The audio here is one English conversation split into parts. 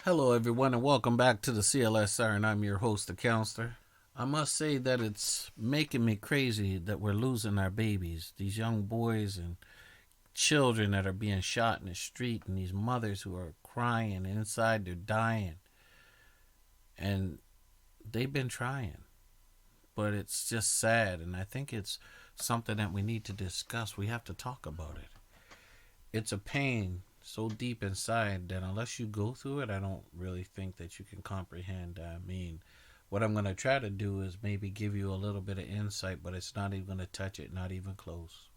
Hello, everyone, and welcome back to the CLSR, and I'm your host, the counselor. I must say that it's making me crazy that we're losing our babies, these young boys and children that are being shot in the street, and these mothers who are crying, and inside they're dying. And they've been trying, but it's just sad, and I think it's something that we need to discuss. We have to talk about it. It's a pain so deep inside that unless you go through it, I don't really think that you can comprehend. What I'm going to try to do is maybe give you a little bit of insight, but it's not even going to touch it, not even close.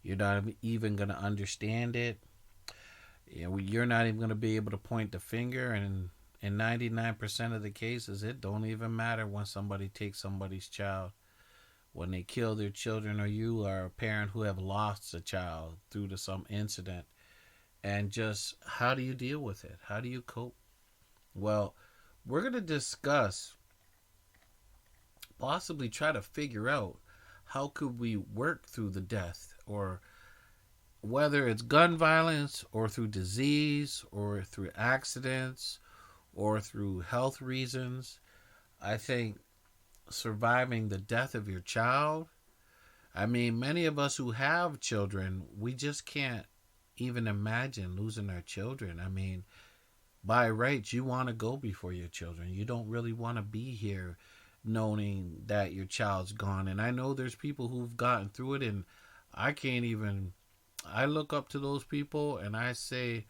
You're not even going to understand it. You're not even going to be able to point the finger, and in 99% of the cases, it don't even matter when somebody takes somebody's child. When they kill their children, or you are a parent who have lost a child through to some incident, and just how do you deal with it? How do you cope? Well, we're going to discuss possibly try to figure out how could we work through the death, or whether it's gun violence or through disease or through accidents or through health reasons. I think surviving the death of your child, many of us who have children, we just can't even imagine losing our children. By rights, you want to go before your children. You don't really want to be here knowing that your child's gone. And I know there's people who've gotten through it, and I can't even. I look up to those people and I say,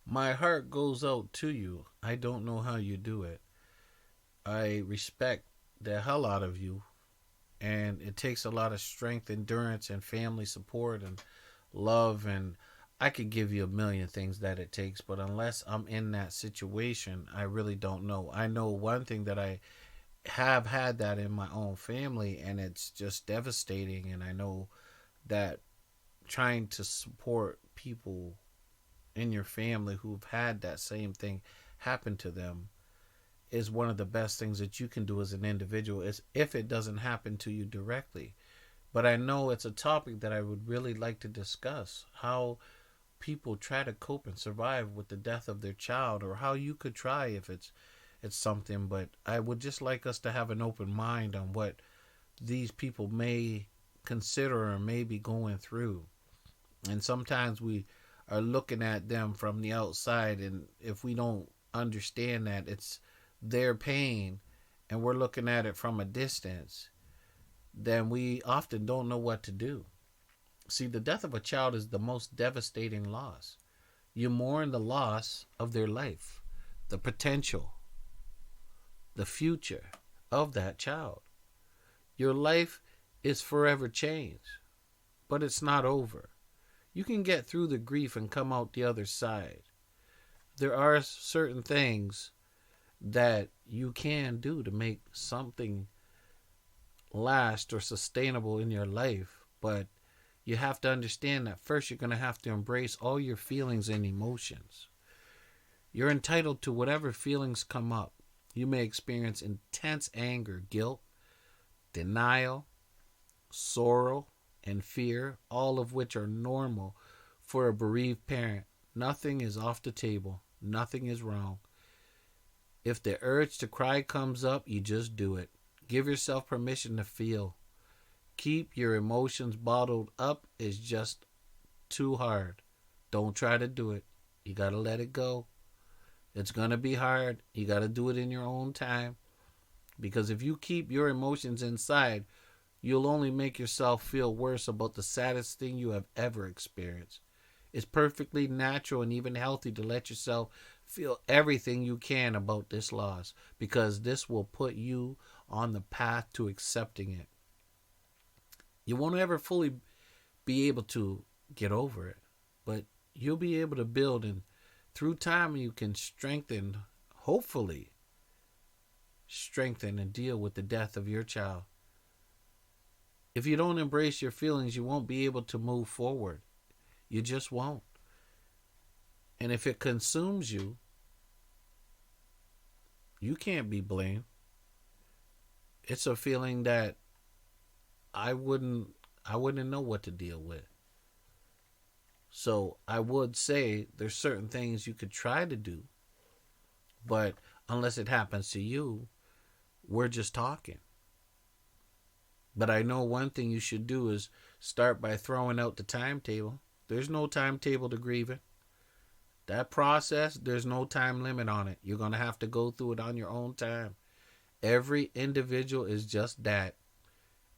my heart goes out to you. I don't know how you do it. I respect the hell out of you. And it takes a lot of strength, endurance, and family support and love. And I could give you a million things that it takes, but unless I'm in that situation, I really don't know. I know one thing, that I have had that in my own family, and it's just devastating. And I know that trying to support people in your family who've had that same thing happen to them is one of the best things that you can do as an individual, is if it doesn't happen to you directly. But I know it's a topic that I would really like to discuss, how people try to cope and survive with the death of their child, or how you could try if it's something. But I would just like us to have an open mind on what these people may consider or may be going through. And sometimes we are looking at them from the outside, and if we don't understand that it's their pain and we're looking at it from a distance, then we often don't know what to do. See, the death of a child is the most devastating loss. You mourn the loss of their life, the potential, the future of that child. Your life is forever changed, but it's not over. You can get through the grief and come out the other side. There are certain things that you can do to make something last or sustainable in your life, but you have to understand that first you're going to have to embrace all your feelings and emotions. You're entitled to whatever feelings come up. You may experience intense anger, guilt, denial, sorrow, and fear, all of which are normal for a bereaved parent. Nothing is off the table. Nothing is wrong. If the urge to cry comes up, you just do it. Give yourself permission to feel. Keep your emotions bottled up is just too hard. Don't try to do it. You got to let it go. It's going to be hard. You got to do it in your own time. Because if you keep your emotions inside, you'll only make yourself feel worse about the saddest thing you have ever experienced. It's perfectly natural and even healthy to let yourself feel everything you can about this loss, because this will put you on the path to accepting it. You won't ever fully be able to get over it, but you'll be able to build, and through time you can strengthen, hopefully strengthen and deal with the death of your child. If you don't embrace your feelings, you won't be able to move forward. You just won't. And if it consumes you, you can't be blamed. It's a feeling that I wouldn't I wouldn't know what to deal with. So I would say there's certain things you could try to do But unless it happens to you, we're just talking. But I know one thing you should do is start by throwing out the timetable. There's no timetable to grieving. That process, there's no time limit on it. You're going to have to go through it on your own time. Every individual is just that,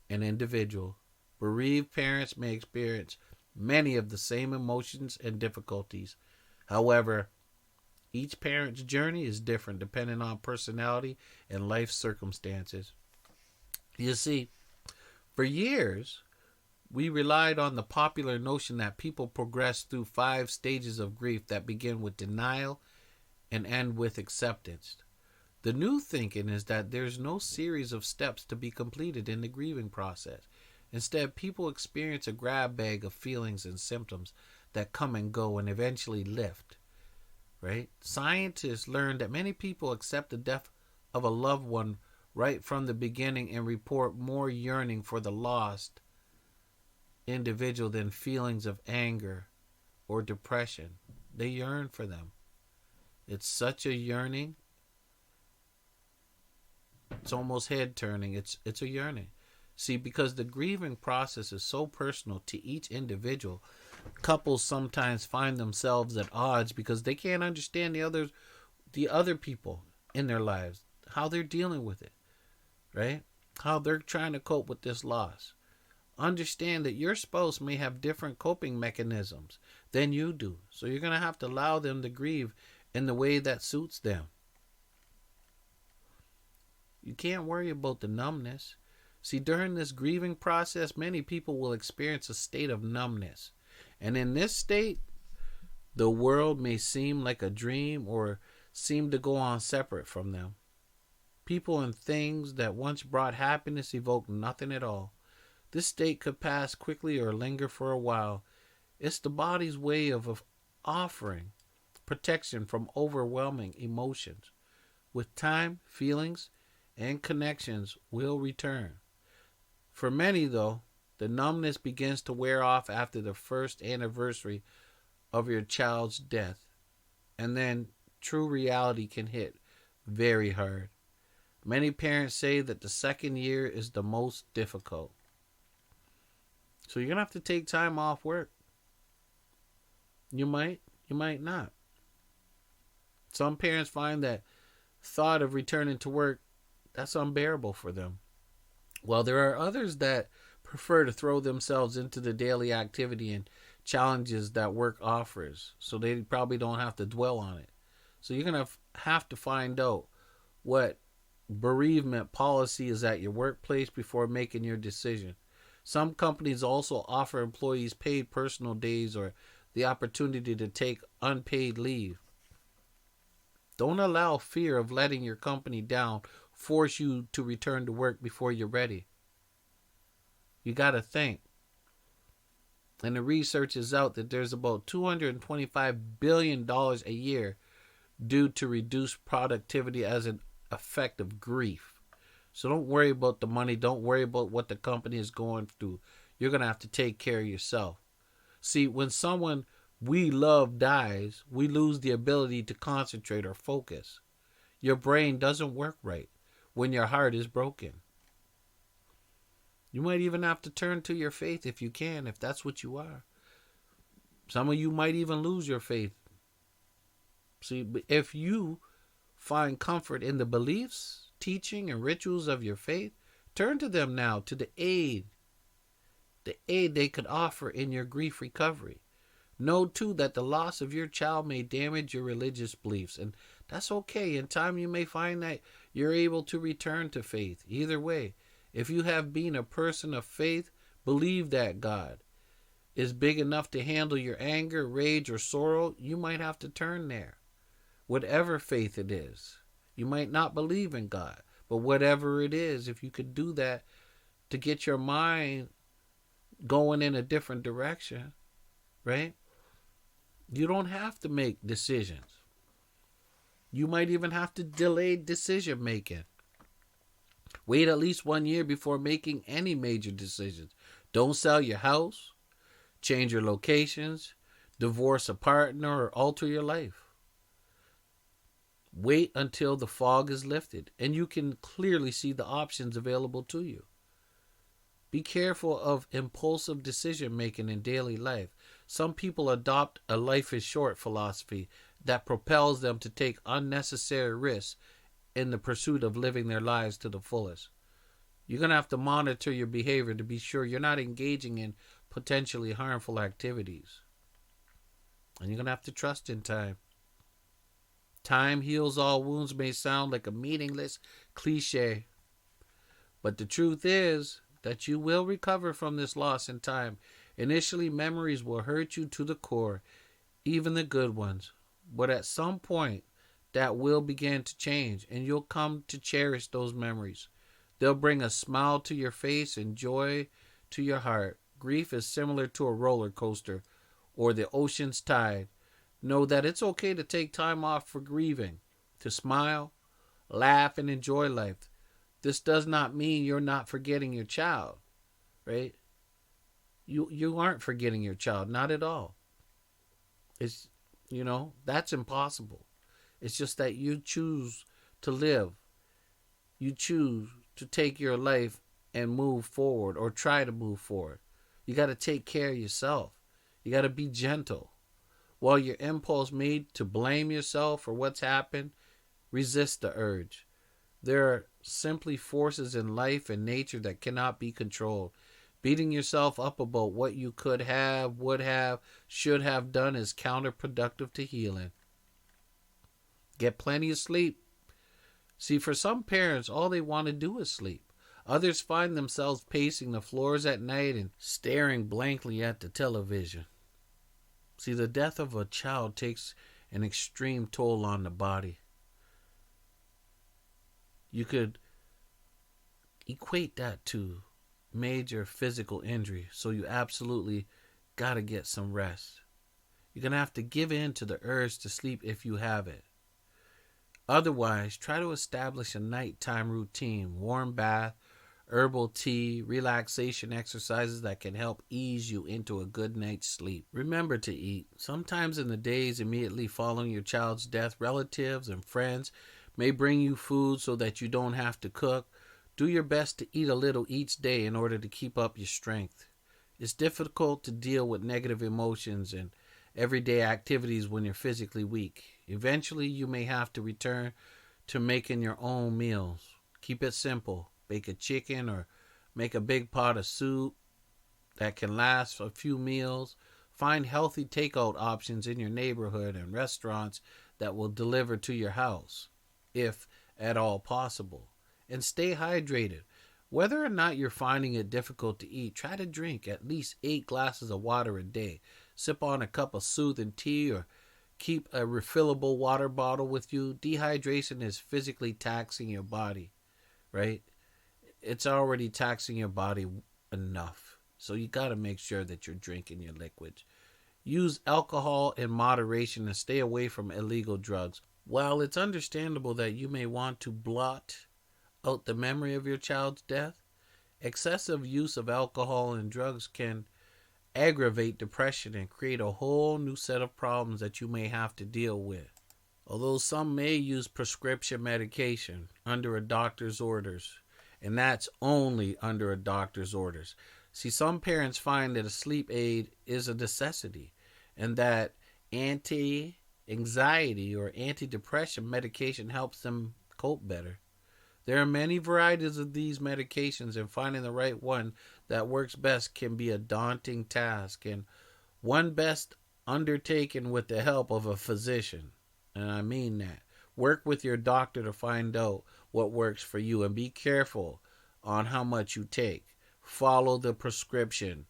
an individual. Bereaved parents may experience many of the same emotions and difficulties. However, each parent's journey is different depending on personality and life circumstances. You see, for years, we relied on the popular notion that people progress through 5 stages of grief that begin with denial and end with acceptance. The new thinking is that there's no series of steps to be completed in the grieving process. Instead, people experience a grab bag of feelings and symptoms that come and go and eventually lift. Right? Scientists learned that many people accept the death of a loved one right from the beginning and report more yearning for the lost individual than feelings of anger or depression. They yearn for them. It's such a yearning. It's almost head turning. It's a yearning. See, because the grieving process is so personal to each individual, couples sometimes find themselves at odds because they can't understand the other people in their lives, how they're dealing with it, right? How they're trying to cope with this loss. Understand that your spouse may have different coping mechanisms than you do. So you're going to have to allow them to grieve in the way that suits them. You can't worry about the numbness. See, during this grieving process, many people will experience a state of numbness. And in this state, the world may seem like a dream or seem to go on separate from them. People and things that once brought happiness evoke nothing at all. This state could pass quickly or linger for a while. It's the body's way of offering protection from overwhelming emotions. With time, feelings and connections will return. For many, though, the numbness begins to wear off after the first anniversary of your child's death, and then true reality can hit very hard. Many parents say that the second year is the most difficult. So you're going to have to take time off work. You might not. Some parents find that thought of returning to work, that's unbearable for them. While there are others that prefer to throw themselves into the daily activity and challenges that work offers, so they probably don't have to dwell on it. So you're going to have to find out what bereavement policy is at your workplace before making your decision. Some companies also offer employees paid personal days or the opportunity to take unpaid leave. Don't allow fear of letting your company down force you to return to work before you're ready. You got to think. And the research is out that there's about $225 billion a year due to reduced productivity as an effect of grief. So don't worry about the money. Don't worry about what the company is going through. You're going to have to take care of yourself. See, when someone we love dies, we lose the ability to concentrate or focus. Your brain doesn't work right when your heart is broken. You might even have to turn to your faith if you can, if that's what you are. Some of you might even lose your faith. See, if you find comfort in the beliefs, teaching, and rituals of your faith, turn to them now, to the aid they could offer in your grief recovery. Know, too, that the loss of your child may damage your religious beliefs, and that's okay. In time, you may find that you're able to return to faith. Either way, if you have been a person of faith, believe that God is big enough to handle your anger, rage, or sorrow. You might have to turn there. Whatever faith it is. You might not believe in God, but whatever it is, if you could do that to get your mind going in a different direction, right? You don't have to make decisions. You might even have to delay decision making. Wait at least 1 year before making any major decisions. Don't sell your house, change your locations, divorce a partner, or alter your life. Wait until the fog is lifted and you can clearly see the options available to you. Be careful of impulsive decision making in daily life. Some people adopt a life is short philosophy that propels them to take unnecessary risks in the pursuit of living their lives to the fullest. You're going to have to monitor your behavior to be sure you're not engaging in potentially harmful activities. And you're going to have to trust in time. Time heals all wounds may sound like a meaningless cliche, but the truth is that you will recover from this loss in time. Initially, memories will hurt you to the core, even the good ones. But at some point, that will begin to change, and you'll come to cherish those memories. They'll bring a smile to your face and joy to your heart. Grief is similar to a roller coaster or the ocean's tide. Know that it's okay to take time off for grieving, to smile, laugh, and enjoy life. This does not mean you're not forgetting your child, right? You aren't forgetting your child, not at all. It's that's impossible. It's just that you choose to live. You choose to take your life and move forward or try to move forward. You got to take care of yourself. You got to be gentle. While your impulse made to blame yourself for what's happened, resist the urge. There are simply forces in life and nature that cannot be controlled. Beating yourself up about what you could have, would have, should have done is counterproductive to healing. Get plenty of sleep. See, for some parents, all they want to do is sleep. Others find themselves pacing the floors at night and staring blankly at the television. See, the death of a child takes an extreme toll on the body. You could equate that to major physical injury, so you absolutely got to get some rest. You're going to have to give in to the urge to sleep if you have it. Otherwise, try to establish a nighttime routine, warm bath, herbal tea, relaxation exercises that can help ease you into a good night's sleep. Remember to eat. Sometimes in the days immediately following your child's death, relatives and friends may bring you food so that you don't have to cook. Do your best to eat a little each day in order to keep up your strength. It's difficult to deal with negative emotions and everyday activities when you're physically weak. Eventually, you may have to return to making your own meals. Keep it simple. Bake a chicken or make a big pot of soup that can last a few meals. Find healthy takeout options in your neighborhood and restaurants that will deliver to your house, if at all possible. And stay hydrated. Whether or not you're finding it difficult to eat, try to drink at least 8 glasses of water a day. Sip on a cup of soothing tea or keep a refillable water bottle with you. Dehydration is physically taxing your body, right? It's already taxing your body enough. So you got to make sure that you're drinking your liquids. Use alcohol in moderation and stay away from illegal drugs. While it's understandable that you may want to blot out the memory of your child's death, excessive use of alcohol and drugs can aggravate depression and create a whole new set of problems that you may have to deal with. Although some may use prescription medication under a doctor's orders, and that's only under a doctor's orders. See, some parents find that a sleep aid is a necessity and that anti-anxiety or antidepressant medication helps them cope better. There are many varieties of these medications, and finding the right one that works best can be a daunting task, and one best undertaken with the help of a physician. And I mean that. Work with your doctor to find out what works for you, and be careful on how much you take. Follow the prescription.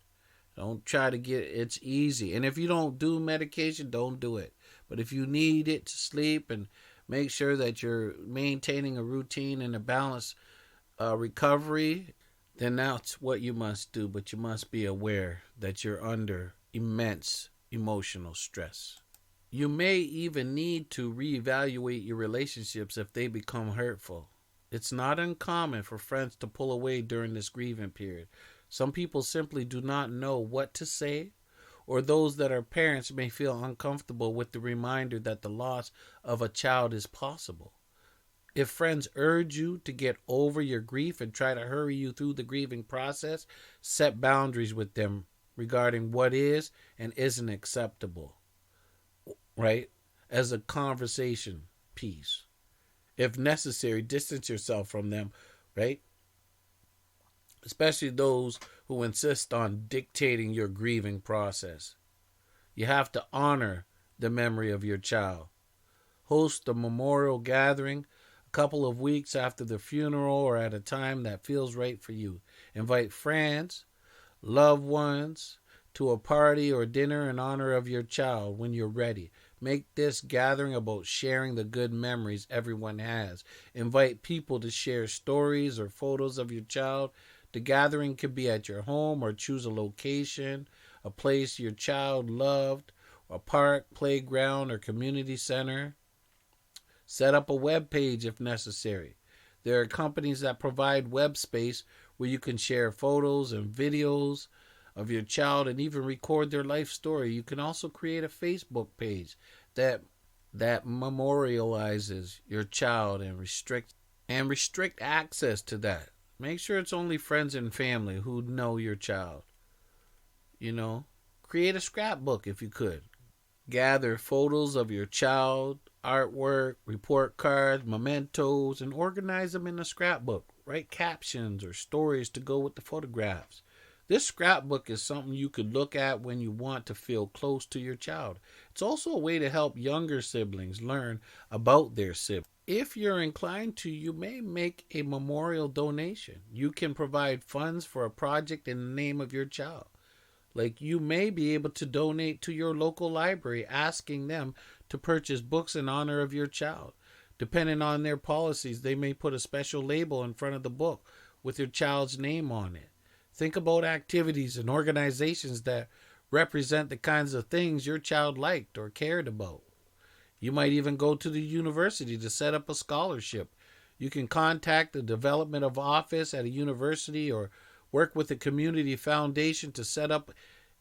Don't try to it's easy. And if you don't do medication, don't do it. But if you need it to sleep and make sure that you're maintaining a routine and a balanced recovery, then that's what you must do. But you must be aware that you're under immense emotional stress. You may even need to reevaluate your relationships if they become hurtful. It's not uncommon for friends to pull away during this grieving period. Some people simply do not know what to say or those that are parents may feel uncomfortable with the reminder that the loss of a child is possible. If friends urge you to get over your grief and try to hurry you through the grieving process, set boundaries with them regarding what is and isn't acceptable, right? As a conversation piece. If necessary, distance yourself from them, right? Especially those who insist on dictating your grieving process. You have to honor the memory of your child. Host a memorial gathering a couple of weeks after the funeral or at a time that feels right for you. Invite friends, loved ones to a party or dinner in honor of your child when you're ready. Make this gathering about sharing the good memories everyone has. Invite people to share stories or photos of your child. The gathering could be at your home, or choose a location, a place your child loved, a park, playground, or community center. Set up a web page if necessary. There are companies that provide web space where you can share photos and videos of your child and even record their life story. You can also create a Facebook page that memorializes your child and restrict access to that. Make sure it's only friends and family who know your child. You know, create a scrapbook if you could. Gather photos of your child, artwork, report cards, mementos, and organize them in a scrapbook. Write captions or stories to go with the photographs. This scrapbook is something you could look at when you want to feel close to your child. It's also a way to help younger siblings learn about their siblings. If you're inclined to, you may make a memorial donation. You can provide funds for a project in the name of your child. Like, you may be able to donate to your local library, asking them to purchase books in honor of your child. Depending on their policies, they may put a special label in front of the book with your child's name on it. Think about activities and organizations that represent the kinds of things your child liked or cared about. You might even go to the university to set up a scholarship. You can contact the development of office at a university or work with a community foundation to set up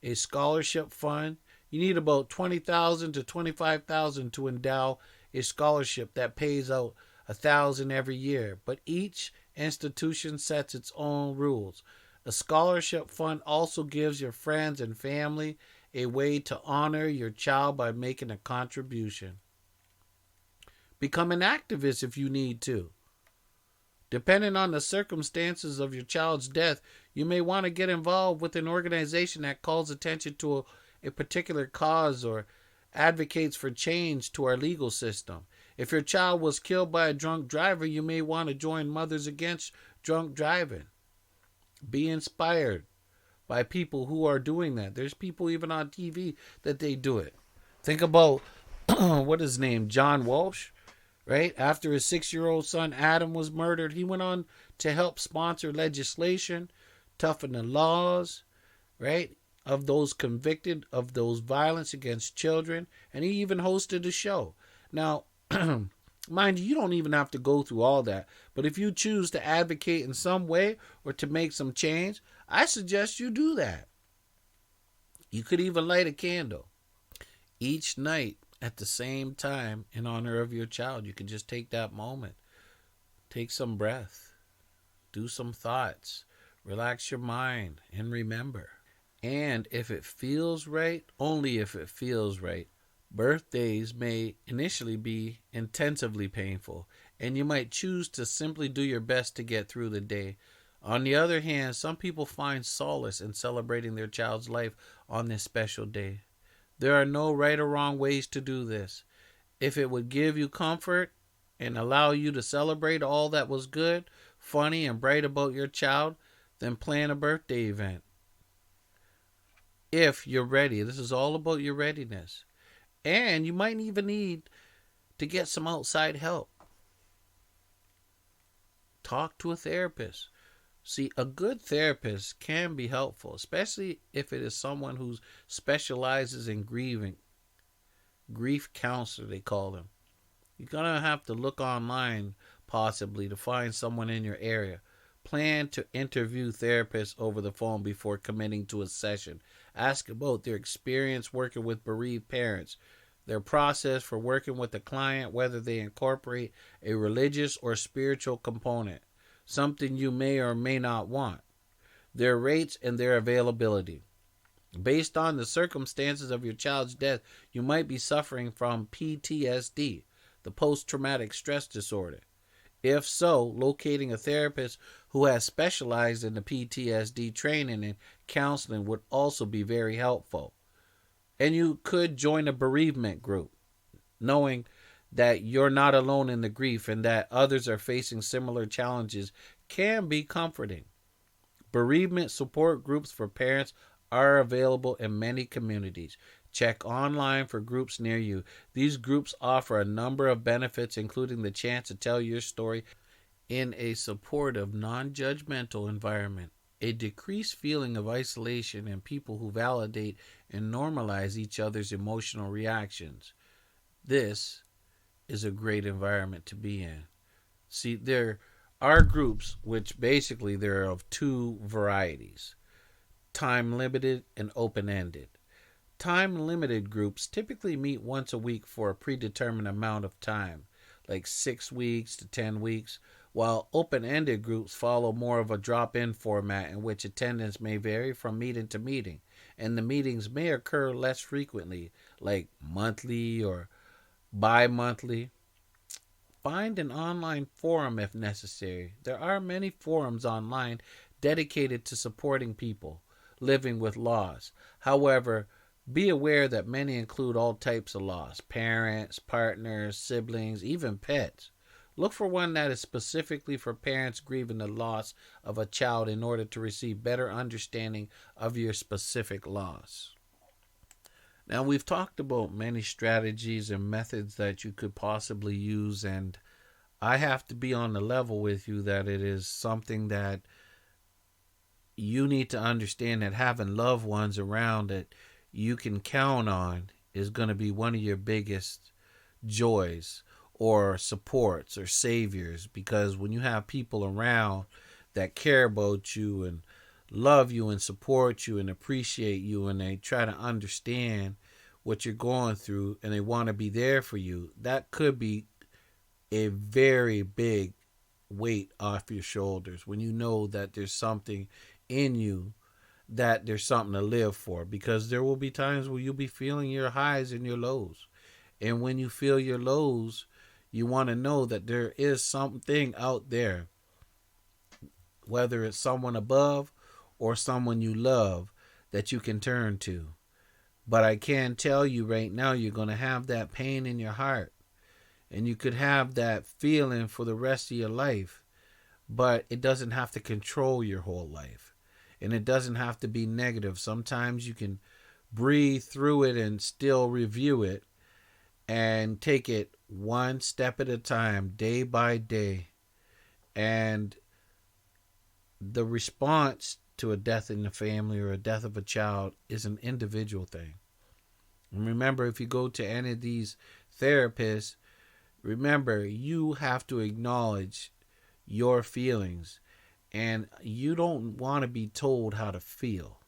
a scholarship fund. You need about $20,000 to $25,000 to endow a scholarship that pays out $1,000 every year, but each institution sets its own rules. A scholarship fund also gives your friends and family a way to honor your child by making a contribution. Become an activist if you need to. Depending on the circumstances of your child's death, you may want to get involved with an organization that calls attention to a particular cause or advocates for change to our legal system. If your child was killed by a drunk driver, you may want to join Mothers Against Drunk Driving. Be inspired by people who are doing that. There's people even on TV that they do it. Think about, what is his name, John Walsh, right? After his 6-year-old son Adam was murdered, he went on to help sponsor legislation, toughen the laws, right, of those convicted of those violence against children, and he even hosted a show. Now, mind you, you don't even have to go through all that, but if you choose to advocate in some way or to make some change, I suggest you do that. You could even light a candle each night at the same time in honor of your child. You can just take that moment, take some breath, do some thoughts, relax your mind, and remember. And if it feels right, only if it feels right, birthdays may initially be intensively painful, and you might choose to simply do your best to get through the day. On the other hand, some people find solace in celebrating their child's life on this special day. There are no right or wrong ways to do this. If it would give you comfort and allow you to celebrate all that was good, funny, and bright about your child, then plan a birthday event. If you're ready, this is all about your readiness. And you might even need to get some outside help. Talk to a therapist. See, a good therapist can be helpful, especially if it is someone who specializes in grieving. Grief counselor, they call them. You're going to have to look online, possibly, to find someone in your area. Plan to interview therapists over the phone before committing to a session. Ask about their experience working with bereaved parents, their process for working with the client, whether they incorporate a religious or spiritual component, something you may or may not want, their rates and their availability. Based on the circumstances of your child's death, you might be suffering from PTSD, the post traumatic stress disorder. If so, locating a therapist who has specialized in the PTSD training and counseling would also be very helpful. And you could join a bereavement group, knowing that you're not alone in the grief and that others are facing similar challenges can be comforting. Bereavement support groups for parents are available in many communities. Check online for groups near you. These groups offer a number of benefits, including the chance to tell your story in a supportive, non judgmental environment, a decreased feeling of isolation, and people who validate and normalize each other's emotional reactions. This is a great environment to be in. See, there are groups which basically they're of two varieties: time limited and open ended. Time limited groups typically meet once a week for a predetermined amount of time, like 6 weeks to 10 weeks, while open ended groups follow more of a drop in format in which attendance may vary from meeting to meeting, and the meetings may occur less frequently, like monthly or bi monthly. Find an online forum if necessary. There are many forums online dedicated to supporting people living with loss. However, be aware that many include all types of loss: parents, partners, siblings, even pets. Look for one that is specifically for parents grieving the loss of a child in order to receive better understanding of your specific loss. Now, we've talked about many strategies and methods that you could possibly use, and I have to be on the level with you that it is something that you need to understand, that having loved ones around that you can count on is going to be one of your biggest joys or supports or saviors, because when you have people around that care about you and love you and support you and appreciate you, and they try to understand what you're going through and they want to be there for you, that could be a very big weight off your shoulders when you know that there's something in you, that there's something to live for, because there will be times where you'll be feeling your highs and your lows. And when you feel your lows, you want to know that there is something out there, whether it's someone above or someone you love, that you can turn to. But I can tell you right now, you're going to have that pain in your heart, and you could have that feeling for the rest of your life, but it doesn't have to control your whole life. And it doesn't have to be negative. Sometimes you can breathe through it and still review it and take it one step at a time, day by day. And the response to a death in the family or a death of a child is an individual thing. And remember, if you go to any of these therapists, remember, you have to acknowledge your feelings, and you don't want to be told how to feel.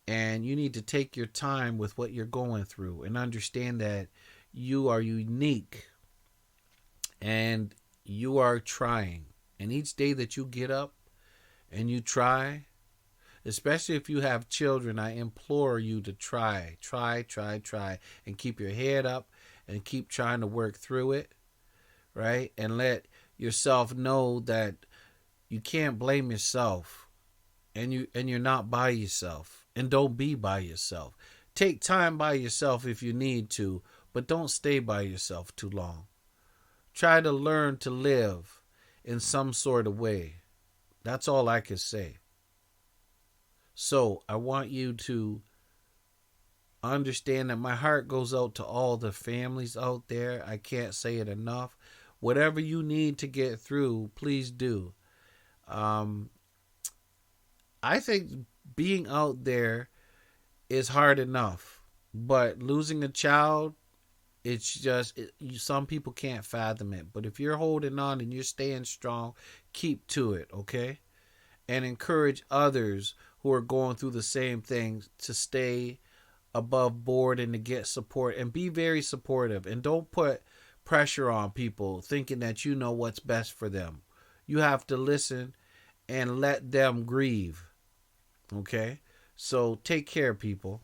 And you need to take your time with what you're going through and understand that you are unique and you are trying. And each day that you get up and you try, especially if you have children, I implore you to try, and keep your head up and keep trying to work through it, right? And let yourself know that you can't blame yourself, and you're not by yourself, and don't be by yourself. Take time by yourself if you need to, but don't stay by yourself too long. Try to learn to live in some sort of way. That's all I can say. So I want you to understand that my heart goes out to all the families out there. I can't say it enough. Whatever you need to get through, please do. I think being out there is hard enough, but losing a child, it's just, some people can't fathom it. But if you're holding on and you're staying strong, keep to it, okay? and encourage others who are going through the same thing to stay above board and to get support, and be very supportive, and don't put pressure on people thinking that you know what's best for them. You have to listen and let them grieve. Okay? So take care, people.